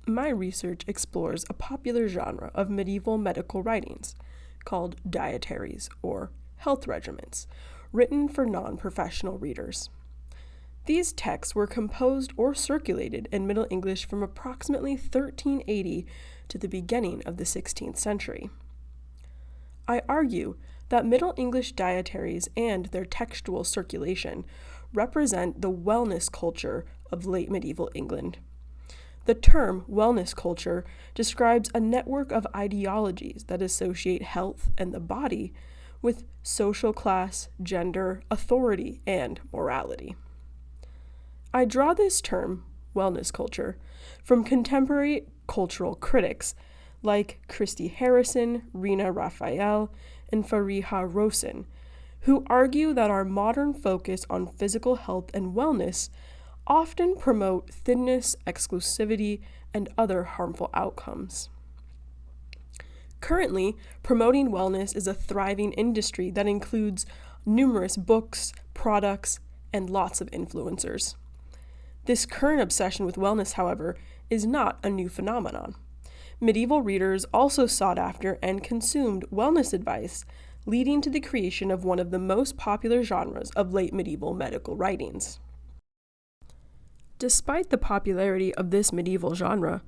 My research explores a popular genre of medieval medical writings called dietaries or health regimens, written for non-professional readers. These texts were composed or circulated in Middle English from approximately 1380 to the beginning of the 16th century. I argue that Middle English dietaries and their textual circulation represent the wellness culture of late medieval England. The term wellness culture describes a network of ideologies that associate health and the body with social class, gender, authority, and morality. I draw this term, wellness culture, from contemporary cultural critics like Christy, Rina, Raphael, and Fariha Roizen, who argue that our modern focus on physical health and wellness often promote thinness, exclusivity, and other harmful outcomes. Currently, promoting wellness is a thriving industry that includes numerous books, products, and lots of influencers. This current obsession with wellness, however, is not a new phenomenon. Medieval readers also sought after and consumed wellness advice, leading to the creation of one of the most popular genres of late medieval medical writings. Despite the popularity of this medieval genre,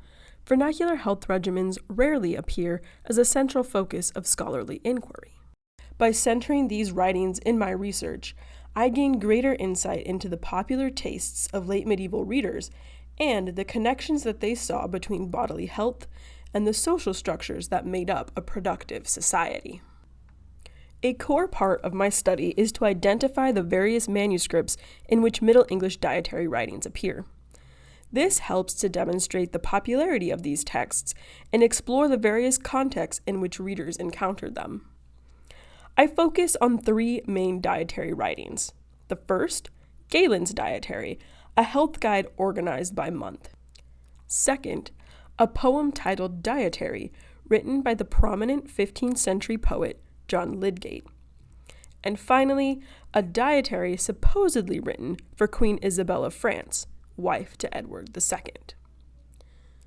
vernacular health regimens rarely appear as a central focus of scholarly inquiry. By centering these writings in my research, I gain greater insight into the popular tastes of late medieval readers and the connections that they saw between bodily health and the social structures that made up a productive society. A core part of my study is to identify the various manuscripts in which Middle English dietary writings appear. This helps to demonstrate the popularity of these texts and explore the various contexts in which readers encountered them. I focus on three main dietary writings. The first, Galen's Dietary, a health guide organized by month. Second, a poem titled Dietary, written by the prominent 15th century poet John Lydgate. And finally, a dietary supposedly written for Queen Isabel of France, wife to Edward II.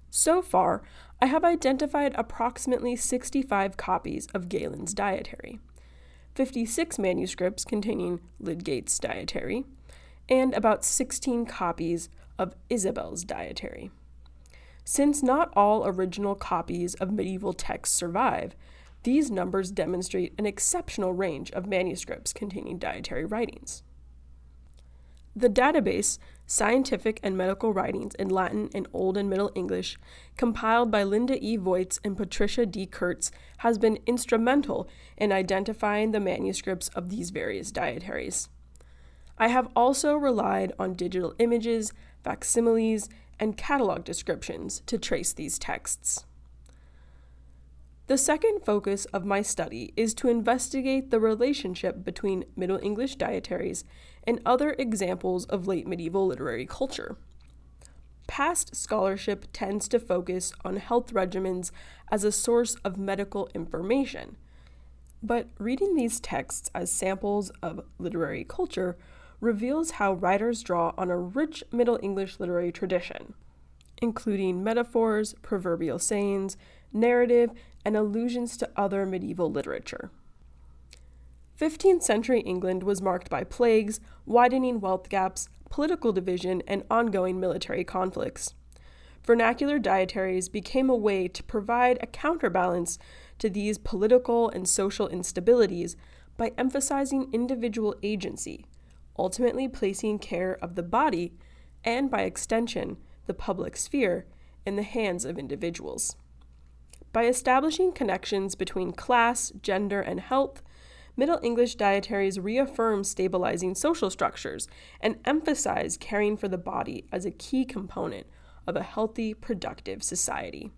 So far, I have identified approximately 65 copies of Galen's Dietary, 56 manuscripts containing Lydgate's Dietary, and about 16 copies of Isabel's Dietary. Since not all original copies of medieval texts survive, these numbers demonstrate an exceptional range of manuscripts containing dietary writings. The database, Scientific and Medical Writings in Latin and Old and Middle English, compiled by Linda E. Voits and Patricia D. Kurtz, has been instrumental in identifying the manuscripts of these various dietaries. I have also relied on digital images, facsimiles, and catalog descriptions to trace these texts. The second focus of my study is to investigate the relationship between Middle English dietaries and other examples of late medieval literary culture. Past scholarship tends to focus on health regimens as a source of medical information, but reading these texts as samples of literary culture reveals how writers draw on a rich Middle English literary tradition, including metaphors, proverbial sayings, narrative, and allusions to other medieval literature. 15th century England was marked by plagues, widening wealth gaps, political division, and ongoing military conflicts. Vernacular dietaries became a way to provide a counterbalance to these political and social instabilities by emphasizing individual agency, ultimately placing care of the body, and by extension, the public sphere, in the hands of individuals. By establishing connections between class, gender, and health, Middle English dietaries reaffirm stabilizing social structures and emphasize caring for the body as a key component of a healthy, productive society.